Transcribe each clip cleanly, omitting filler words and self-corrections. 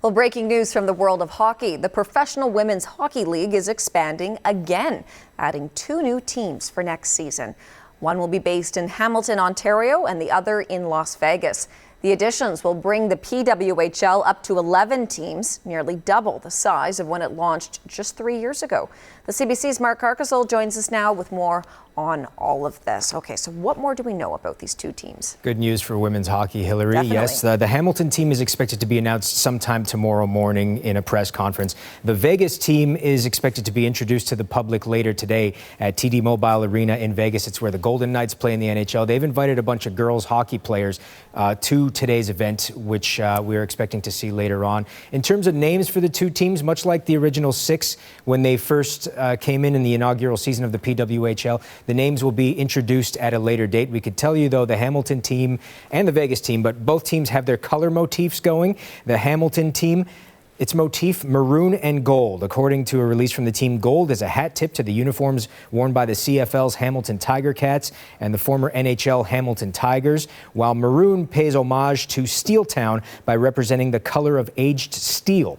Well, breaking news from the world of hockey. The Professional Women's Hockey League is expanding again, adding 2 new teams for next season. One will be based in Hamilton, Ontario, and the other in Las Vegas. The additions will bring the PWHL up to 11 teams, nearly double the size of when it launched just 3 years ago. The CBC's Mark Carcasole joins us now with more on all of this. Okay, so what more do we know about these 2 teams? Good news for women's hockey, Hillary. Definitely. Yes, the Hamilton team is expected to be announced sometime tomorrow morning in a press conference. The Vegas team is expected to be introduced to the public later today at TD Mobile Arena in Vegas. It's where the Golden Knights play in the NHL. They've invited a bunch of girls hockey players to today's event, which we're expecting to see later on. In terms of names for the 2 teams, much like the original 6 when they first came in the inaugural season of the PWHL, the names will be introduced at a later date. We could tell you, though, the Hamilton team and the Vegas team, but both teams have their color motifs going. The Hamilton team, its motif, maroon and gold. According to a release from the team, gold is a hat tip to the uniforms worn by the CFL's Hamilton Tiger Cats and the former NHL Hamilton Tigers, while maroon pays homage to Steeltown by representing the color of aged steel.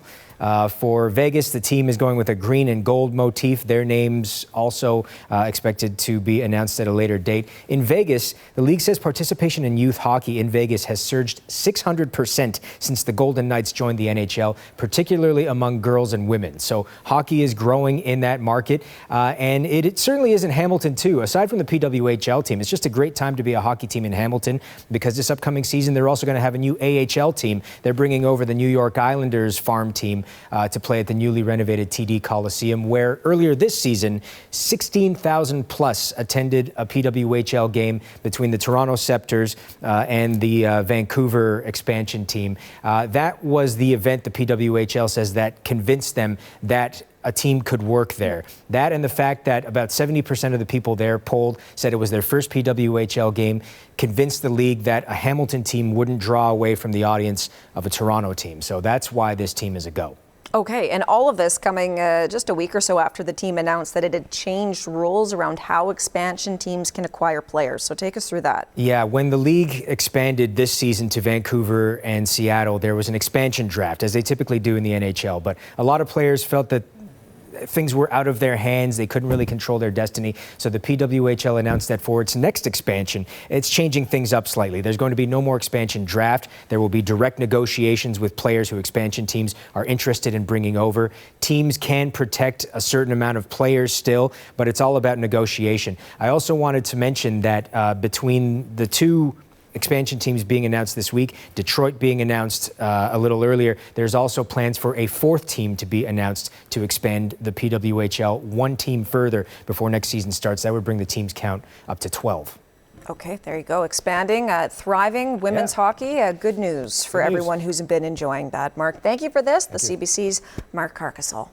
For Vegas, the team is going with a green and gold motif. Their names also expected to be announced at a later date. In Vegas, the league says participation in youth hockey in Vegas has surged 600% since the Golden Knights joined the NHL, particularly among girls and women. So hockey is growing in that market, and it certainly is in Hamilton too. Aside from the PWHL team, it's just a great time to be a hockey team in Hamilton because this upcoming season, they're also going to have a new AHL team. They're bringing over the New York Islanders farm team to play at the newly renovated TD Coliseum, where earlier this season, 16,000 plus attended a PWHL game between the Toronto Scepters and the Vancouver expansion team. That was the event, the PWHL says, that convinced them that a team could work there. That and the fact that about 70% of the people there polled said it was their first PWHL game convinced the league that a Hamilton team wouldn't draw away from the audience of a Toronto team. So that's why this team is a go. Okay, and all of this coming just a week or so after the team announced that it had changed rules around how expansion teams can acquire players. So take us through that. Yeah, when the league expanded this season to Vancouver and Seattle, there was an expansion draft, as they typically do in the NHL. But a lot of players felt that things were out of their hands. They couldn't really control their destiny. So the PWHL announced that for its next expansion, it's changing things up slightly. There's going to be no more expansion draft. There will be direct negotiations with players who expansion teams are interested in bringing over. Teams can protect a certain amount of players still, but it's all about negotiation. I also wanted to mention that between the 2 expansion teams being announced this week, Detroit being announced a little earlier, there's also plans for a 4th team to be announced to expand the PWHL 1 team further before next season starts. That would bring the team's count up to 12. Okay, there you go. Expanding, thriving women's hockey. Good news for everyone who's been enjoying that. Mark, thank you for this. The CBC's Mark Carcasole.